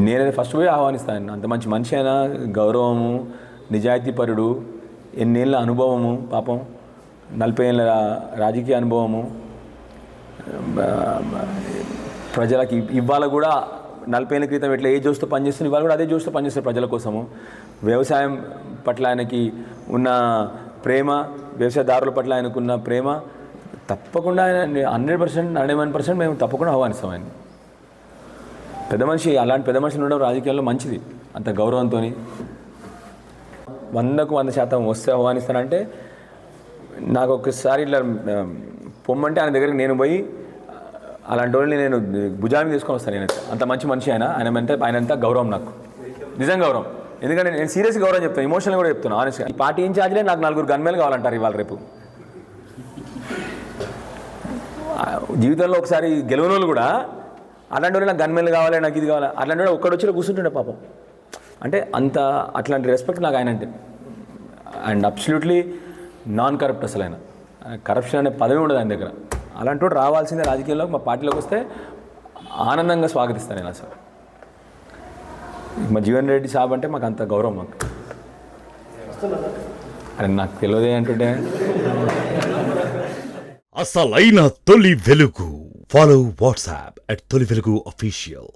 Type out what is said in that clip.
నేనైతే ఫస్ట్ పోయి ఆహ్వానిస్తాను. అంత మంచి మనిషి అయినా, గౌరవము, నిజాయితీపరుడు, ఎన్నేళ్ళ అనుభవము, పాపం 40 ఏళ్ళ రాజకీయ అనుభవము, ప్రజలకి ఇవాళ కూడా 40 ఏళ్ళ క్రితం ఎట్లా ఏ జోస్తో పనిచేస్తుంది, ఇవాళ కూడా అదే జోస్తో పనిచేస్తారు ప్రజల కోసము. వ్యవసాయం పట్ల ఆయనకి ఉన్న ప్రేమ, వ్యవసాయదారుల పట్ల ఆయనకున్న ప్రేమ తప్పకుండా ఆయన 100%, 91% మేము తప్పకుండా ఆహ్వానిస్తాం ఆయన. పెద్ద మనిషి, అలాంటి పెద్ద మనిషిని ఉండడం రాజకీయాల్లో మంచిది. అంత గౌరవంతో 100% వస్తే ఆహ్వానిస్తానంటే, నాకు ఒకసారి ఇట్లా పొమ్మంటే ఆయన దగ్గరికి నేను పోయి అలాంటి వాళ్ళని నేను భుజాన్ని తీసుకొని వస్తాను. నేను అంత మంచి మనిషి ఆయనంతా గౌరవం, నాకు నిజం గౌరవం. ఎందుకంటే నేను సీరియస్గా గౌరవం చెప్తాను, ఎమోషనల్ కూడా చెప్తాను ఆనెస్ట్గా. ఈ పార్టీ ఇన్ఛార్జ్లే నాకు 4 గన్మేలు కావాలంటారు ఇవాళ రేపు. జీవితంలో ఒకసారి గెలవని వాళ్ళు కూడా అలాంటి వాళ్ళు నాకు గన్మేలు కావాలి, నాకు ఇది కావాలి, అలాంటి వాడు ఒక్కడు వచ్చి కూర్చుంటుండే పాపం. అంటే అట్లాంటి రెస్పెక్ట్ నాకు ఆయన అంటే. And absolutely non corrupt. అసలు ఆయన కరప్షన్ అనే పదవి ఉండదు ఆయన దగ్గర. అలాంటి వాడు రావాల్సిందే రాజకీయాల్లో. మా పార్టీలోకి వస్తే ఆనందంగా స్వాగతిస్తాను నేను. అసలు మా జీవన్ రెడ్డి సాబ్ అంటే మాకు అంత గౌరవం. మాకు అని నాకు తెలియదే అంటుంటే. అసలైన తొలి వెలుగు. ఫాలో వాట్సాప్ @తొలి వెలుగు official.